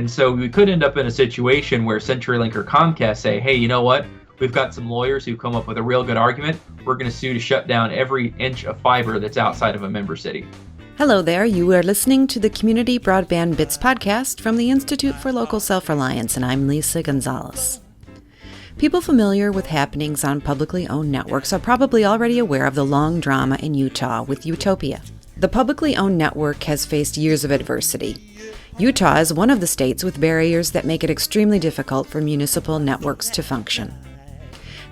And so we could end up in a situation where CenturyLink or Comcast say, hey, you know what? We've got some lawyers who come up with a real good argument. We're going to sue to shut down every inch of fiber that's outside of a member city. Hello there. You are listening to the Community Broadband Bits podcast from the Institute for Local Self-Reliance, and I'm Lisa Gonzalez. People familiar with happenings on publicly owned networks are probably already aware of the long drama in Utah with UTOPIA. The publicly owned network has faced years of adversity. Utah is one of the states with barriers that make it extremely difficult for municipal networks to function.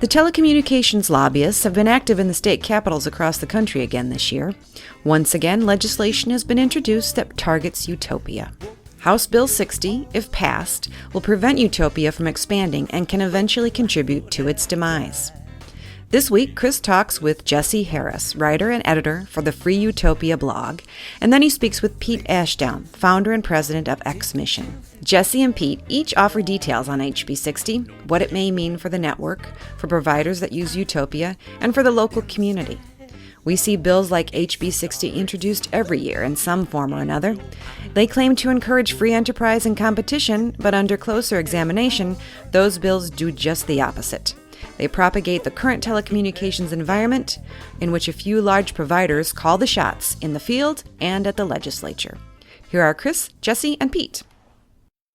The telecommunications lobbyists have been active in the state capitals across the country again this year. Once again, legislation has been introduced that targets UTOPIA. House Bill 60, if passed, will prevent UTOPIA from expanding and can eventually contribute to its demise. This week, Chris talks with Jesse Harris, writer and editor for the Free Utopia blog, and then he speaks with Pete Ashdown, founder and president of X-Mission. Jesse and Pete each offer details on HB 60, what it may mean for the network, for providers that use UTOPIA, and for the local community. We see bills like HB 60 introduced every year in some form or another. They claim to encourage free enterprise and competition, but under closer examination, those bills do just the opposite. They propagate the current telecommunications environment in which a few large providers call the shots in the field and at the legislature. Here are Chris, Jesse, and Pete.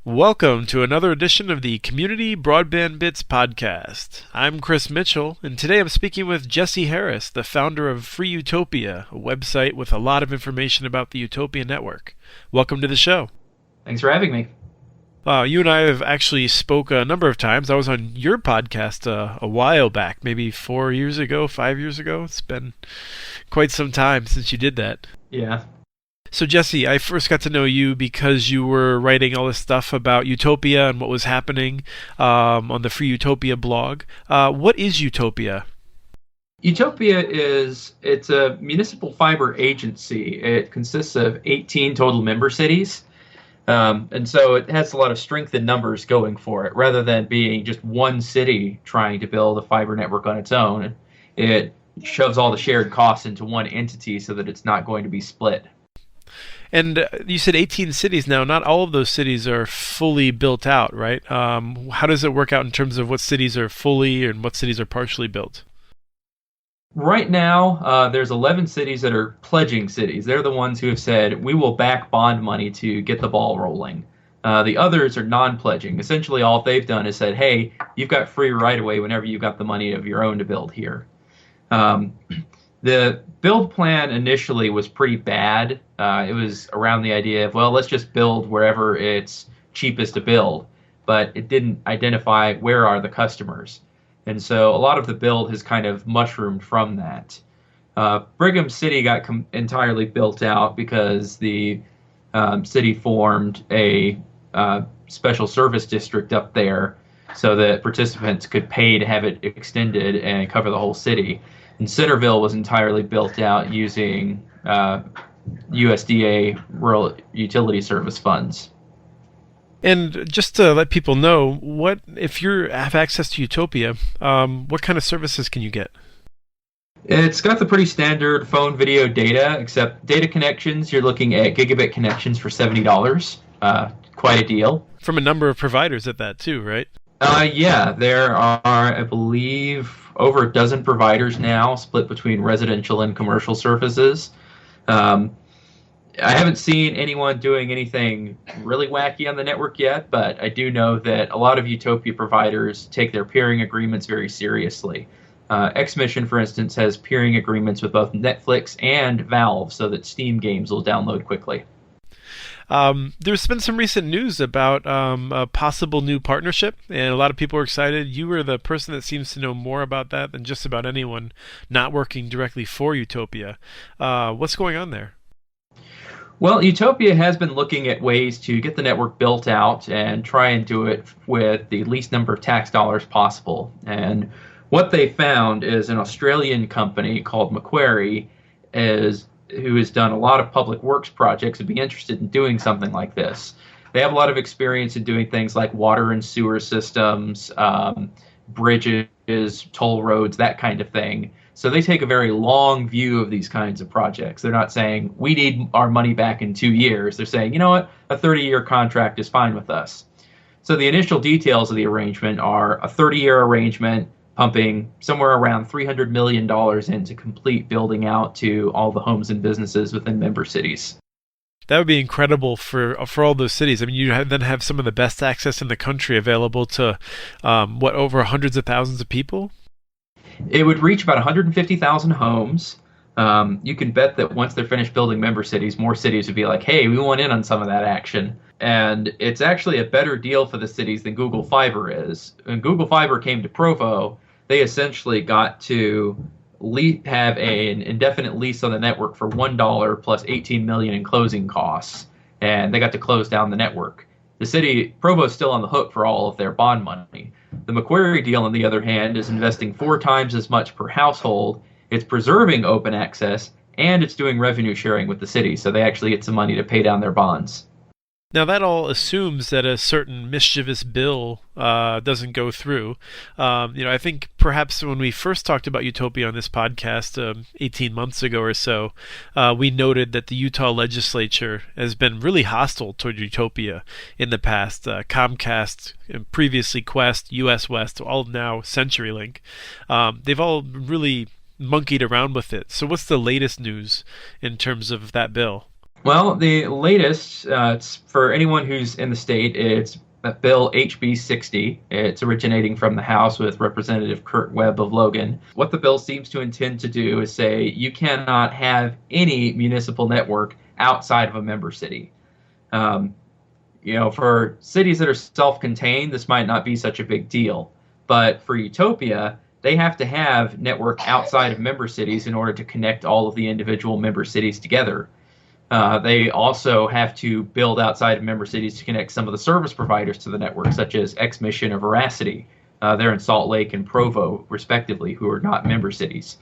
Welcome to another edition of the Community Broadband Bits podcast. I'm Chris Mitchell, and today I'm speaking with Jesse Harris, the founder of Free Utopia, a website with a lot of information about the Utopia network. Welcome to the show. Thanks for having me. You and I have actually spoke a number of times. I was on your podcast a while back, maybe 4 years ago, 5 years ago. It's been quite some time since you did that. Yeah. So Jesse, I first got to know you because you were writing all this stuff about Utopia and what was happening on the Free Utopia blog. What is Utopia? Utopia it's a municipal fiber agency. It consists of 18 total member cities. And so it has a lot of strength in numbers going for it. Rather than being just one city trying to build a fiber network on its own, it shoves all the shared costs into one entity so that it's not going to be split. And you said 18 cities now. Not all of those cities are fully built out, right? How does it work out in terms of what cities are fully and what cities are partially built? Right now, there's 11 cities that are pledging cities. They're the ones who have said, we will back bond money to get the ball rolling. The others are non-pledging. Essentially, all they've done is said, hey, you've got free right-of-way whenever you've got the money of your own to build here. The build plan initially was pretty bad. It was around the idea of, well, let's just build wherever it's cheapest to build. But it didn't identify where are the customers. And so a lot of the build has kind of mushroomed from that. Brigham City got entirely built out because the city formed a special service district up there so that participants could pay to have it extended and cover the whole city. And Centerville was entirely built out using USDA Rural Utility Service funds. And just to let people know, what if you have access to Utopia, what kind of services can you get? It's got the pretty standard phone, video, data, except data connections, you're looking at gigabit connections for $70. Quite a deal. From a number of providers at that too, right? Yeah, there are, I believe, over a dozen providers now, split between residential and commercial services. I haven't seen anyone doing anything really wacky on the network yet, but I do know that a lot of Utopia providers take their peering agreements very seriously. X-Mission, for instance, has peering agreements with both Netflix and Valve so that Steam games will download quickly. There's been some recent news about a possible new partnership, and a lot of people are excited. You are the person that seems to know more about that than just about anyone not working directly for Utopia. What's going on there? Well, Utopia has been looking at ways to get the network built out and try and do it with the least number of tax dollars possible. And what they found is an Australian company called Macquarie who has done a lot of public works projects would be interested in doing something like this. They have a lot of experience in doing things like water and sewer systems, bridges, bridges, toll roads, that kind of thing. So they take a very long view of these kinds of projects. They're not saying, we need our money back in 2 years. They're saying, you know what, a 30-year contract is fine with us. So the initial details of the arrangement are a 30-year arrangement, pumping somewhere around $300 million into complete building out to all the homes and businesses within member cities. That would be incredible for all those cities. I mean, you then have some of the best access in the country available to, over hundreds of thousands of people? It would reach about 150,000 homes. You can bet that once they're finished building member cities, more cities would be like, hey, we want in on some of that action. And it's actually a better deal for the cities than Google Fiber is. When Google Fiber came to Provo, they essentially got to have an indefinite lease on the network for $1 plus $18 million in closing costs, and they got to close down the network. The city, Provo's still on the hook for all of their bond money. The Macquarie deal, on the other hand, is investing 4 times as much per household. It's preserving open access, and it's doing revenue sharing with the city, so they actually get some money to pay down their bonds. Now, that all assumes that a certain mischievous bill doesn't go through. I think perhaps when we first talked about Utopia on this podcast 18 months ago or so, we noted that the Utah legislature has been really hostile toward Utopia in the past. Comcast, previously Quest, US West, all now CenturyLink. They've all really monkeyed around with it. So what's the latest news in terms of that bill? Well, the latest, it's for anyone who's in the state, it's Bill HB 60. It's originating from the House with Representative Kurt Webb of Logan. What the bill seems to intend to do is say you cannot have any municipal network outside of a member city. For cities that are self-contained, this might not be such a big deal. But for Utopia, they have to have network outside of member cities in order to connect all of the individual member cities together. They also have to build outside of member cities to connect some of the service providers to the network, such as X-Mission or Veracity. They're in Salt Lake and Provo, respectively, who are not member cities.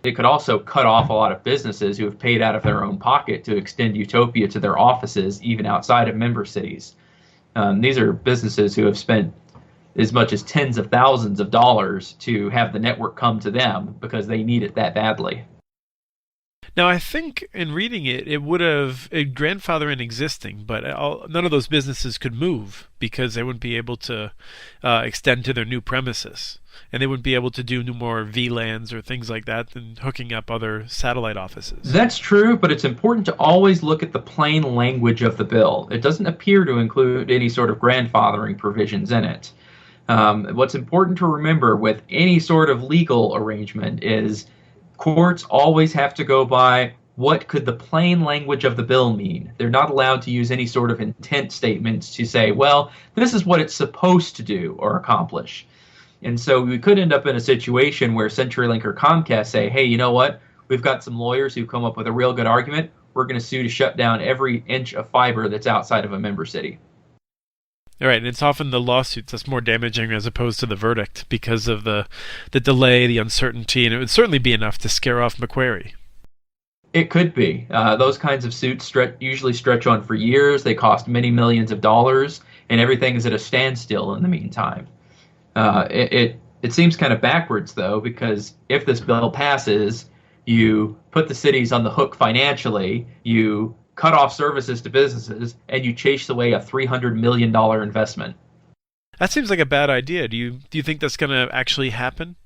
It could also cut off a lot of businesses who have paid out of their own pocket to extend Utopia to their offices, even outside of member cities. These are businesses who have spent as much as tens of thousands of dollars to have the network come to them because they need it that badly. Now, I think in reading it, it would have grandfather in existing, but none of those businesses could move because they wouldn't be able to extend to their new premises. And they wouldn't be able to do no more VLANs or things like that than hooking up other satellite offices. That's true, but it's important to always look at the plain language of the bill. It doesn't appear to include any sort of grandfathering provisions in it. What's important to remember with any sort of legal arrangement is courts always have to go by what could the plain language of the bill mean. They're not allowed to use any sort of intent statements to say, well, this is what it's supposed to do or accomplish. And so we could end up in a situation where CenturyLink or Comcast say, hey, you know what? We've got some lawyers who come up with a real good argument. We're going to sue to shut down every inch of fiber that's outside of a member city. All right, and it's often the lawsuits that's more damaging as opposed to the verdict because of the delay, the uncertainty, and it would certainly be enough to scare off Macquarie. It could be. Those kinds of suits usually stretch on for years. They cost many millions of dollars, and everything is at a standstill in the meantime. It seems kind of backwards, though, because if this bill passes, you put the cities on the hook financially, you cut off services to businesses, and you chase away a $300 million investment. That seems like a bad idea. Do you think that's going to actually happen?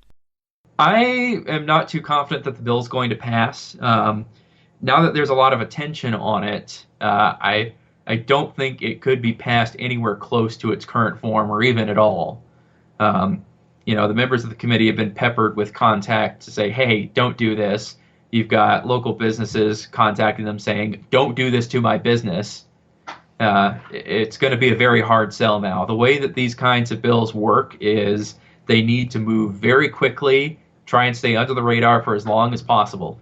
I am not too confident that the bill is going to pass. Now that there's a lot of attention on it, I don't think it could be passed anywhere close to its current form or even at all. The members of the committee have been peppered with contact to say, hey, don't do this. You've got local businesses contacting them saying, don't do this to my business. It's going to be a very hard sell now. The way that these kinds of bills work is they need to move very quickly, try and stay under the radar for as long as possible.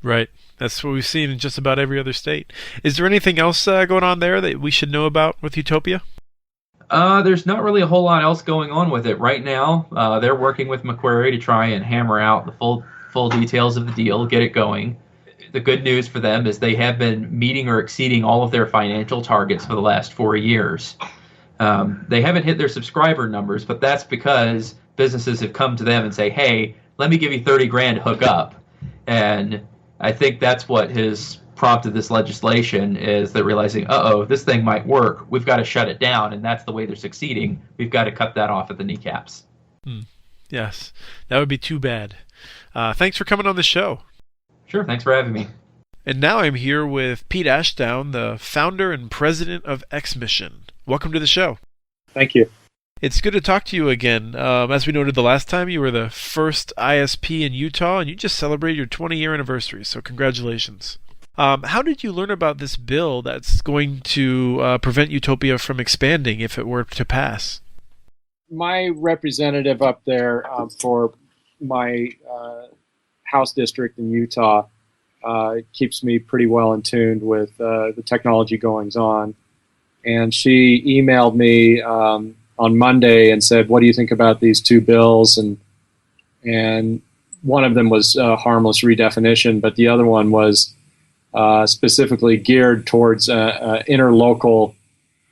Right. That's what we've seen in just about every other state. Is there anything else going on there that we should know about with Utopia? There's not really a whole lot else going on with it right now. They're working with Macquarie to try and hammer out the full details of the deal, get it going. The good news for them is they have been meeting or exceeding all of their financial targets for the last 4 years. They haven't hit their subscriber numbers, but that's because businesses have come to them and say, hey, let me give you 30 grand to hook up. And I think that's what has prompted this legislation, is they're realizing, this thing might work. We've got to shut it down. And that's the way they're succeeding. We've got to cut that off at the kneecaps. Yes, that would be too bad. Thanks for coming on the show. Sure, thanks for having me. And now I'm here with Pete Ashdown, the founder and president of X-Mission. Welcome to the show. Thank you. It's good to talk to you again. As we noted the last time, you were the first ISP in Utah, and you just celebrated your 20-year anniversary, so congratulations. How did you learn about this bill that's going to prevent Utopia from expanding if it were to pass? My representative up there for my House district in Utah keeps me pretty well in tune with the technology goings on. And she emailed me on Monday and said, what do you think about these two bills? And one of them was harmless redefinition, but the other one was specifically geared towards an interlocal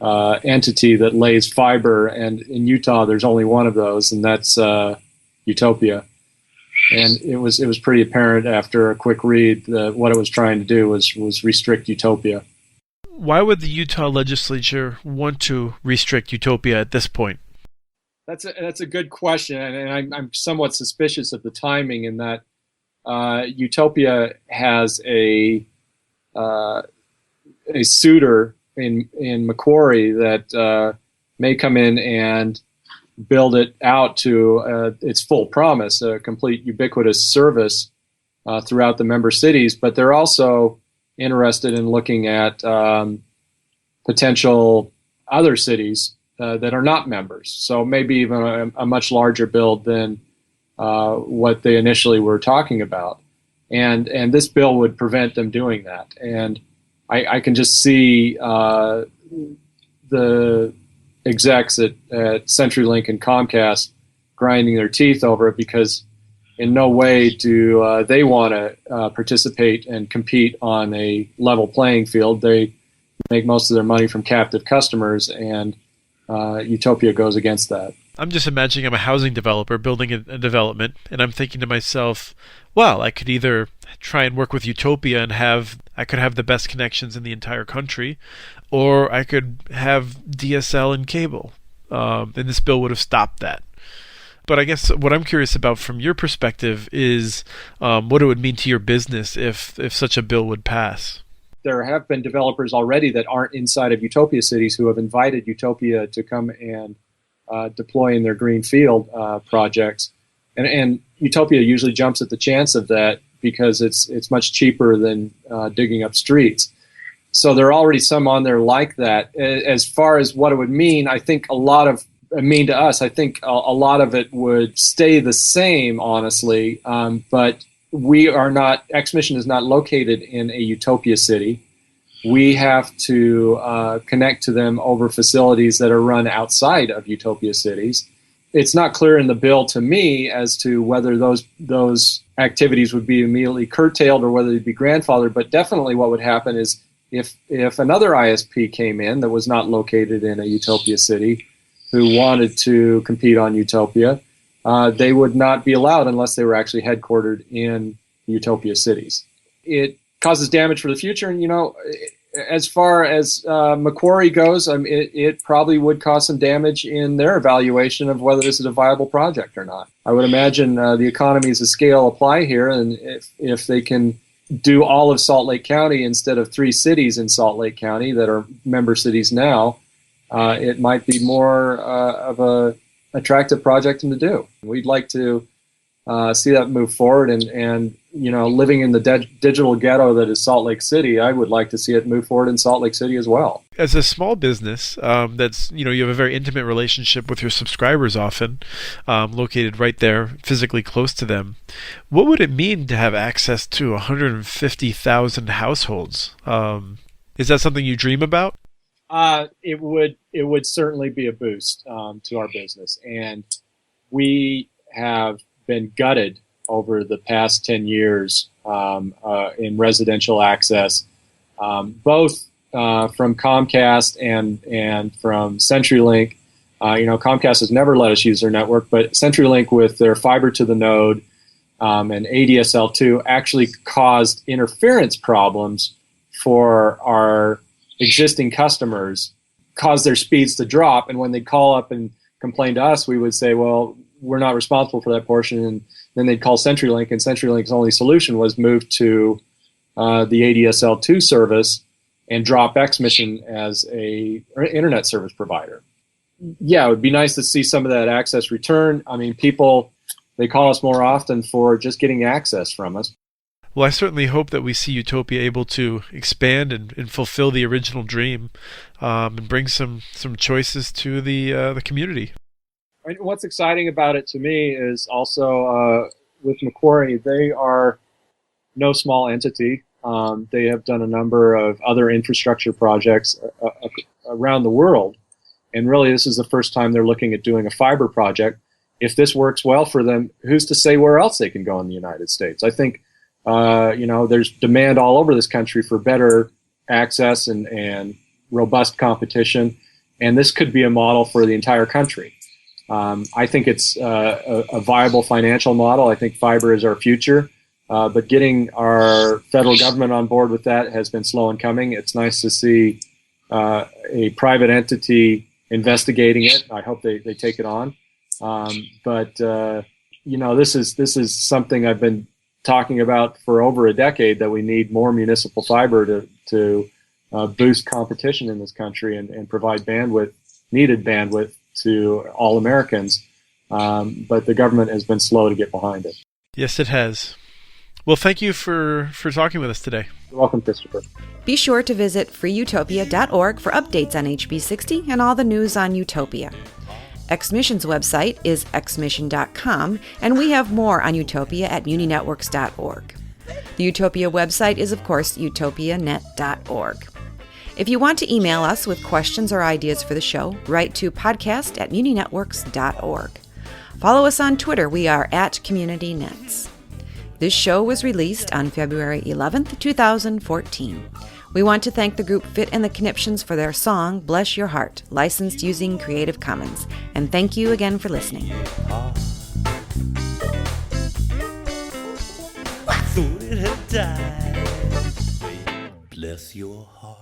entity that lays fiber. And in Utah, there's only one of those, and that's UTOPIA. And it was pretty apparent after a quick read that what it was trying to do was restrict UTOPIA. Why would the Utah legislature want to restrict UTOPIA at this point? That's a good question, and I'm somewhat suspicious of the timing in that UTOPIA has a suitor in Macquarie that may come in and build it out to its full promise, a complete ubiquitous service throughout the member cities, but they're also interested in looking at potential other cities that are not members. So maybe even a much larger build than what they initially were talking about. And this bill would prevent them doing that. And I can just see the execs at CenturyLink and Comcast grinding their teeth over it, because in no way do they want to participate and compete on a level playing field. They make most of their money from captive customers, and UTOPIA goes against that. I'm just imagining I'm a housing developer building a development, and I'm thinking to myself, well, I could either try and work with UTOPIA and I could have the best connections in the entire country, or I could have DSL and cable, and this bill would have stopped that. But I guess what I'm curious about from your perspective is what it would mean to your business if such a bill would pass. There have been developers already that aren't inside of UTOPIA cities who have invited UTOPIA to come and deploy in their greenfield projects. And UTOPIA usually jumps at the chance of that because it's much cheaper than digging up streets. So there are already some on there like that. As far as what it would mean, I think a lot of it would stay the same, honestly. But we are not, X-Mission is not located in a UTOPIA city. We have to connect to them over facilities that are run outside of UTOPIA cities. It's not clear in the bill to me as to whether those activities would be immediately curtailed or whether they'd be grandfathered, but definitely what would happen is if another ISP came in that was not located in a UTOPIA city who wanted to compete on UTOPIA, they would not be allowed unless they were actually headquartered in UTOPIA cities. It causes damage for the future, and as far as Macquarie goes, it probably would cause some damage in their evaluation of whether this is a viable project or not. I would imagine the economies of scale apply here, and if they can do all of Salt Lake County instead of 3 cities in Salt Lake County that are member cities now, it might be more of a attractive project to do. We'd like to see that move forward, and living in the digital ghetto that is Salt Lake City, I would like to see it move forward in Salt Lake City as well. As a small business, that's you have a very intimate relationship with your subscribers, often located right there, physically close to them. What would it mean to have access to 150,000 households? Is that something you dream about? It would certainly be a boost to our business, and we have been gutted over the past 10 years in residential access, both from Comcast and from CenturyLink. Comcast has never let us use their network, but CenturyLink with their fiber to the node and ADSL2 actually caused interference problems for our existing customers, caused their speeds to drop. And when they call up and complain to us, we would say, well, we're not responsible for that portion. And then they'd call CenturyLink, and CenturyLink's only solution was move to the ADSL2 service and drop XMission as a internet service provider. Yeah, it would be nice to see some of that access return. I mean, people, they call us more often for just getting access from us. Well, I certainly hope that we see Utopia able to expand and fulfill the original dream, and bring some choices to the community. And what's exciting about it to me is also with Macquarie, they are no small entity. They have done a number of other infrastructure projects around the world. And really, this is the first time they're looking at doing a fiber project. If this works well for them, who's to say where else they can go in the United States? I think, there's demand all over this country for better access and robust competition. And this could be a model for the entire country. I think it's a viable financial model. I think fiber is our future. But getting our federal government on board with that has been slow in coming. It's nice to see a private entity investigating it. I hope they take it on. This is something I've been talking about for over a decade, that we need more municipal fiber to boost competition in this country and provide needed bandwidth to all Americans. But the government has been slow to get behind it. Yes, it has. Well, thank you for talking with us today. You're welcome, Christopher. Be sure to visit freeutopia.org for updates on HB60 and all the news on Utopia. XMission's website is xmission.com, and we have more on Utopia at muninetworks.org. The Utopia website is, of course, utopianet.org. If you want to email us with questions or ideas for the show, write to podcast@muninetworks.org. Follow us on Twitter. We are @CommunityNets. This show was released on February 11th, 2014. We want to thank the group Fit and the Conniptions for their song, Bless Your Heart, licensed using Creative Commons. And thank you again for listening. I thought it had died. Bless your heart.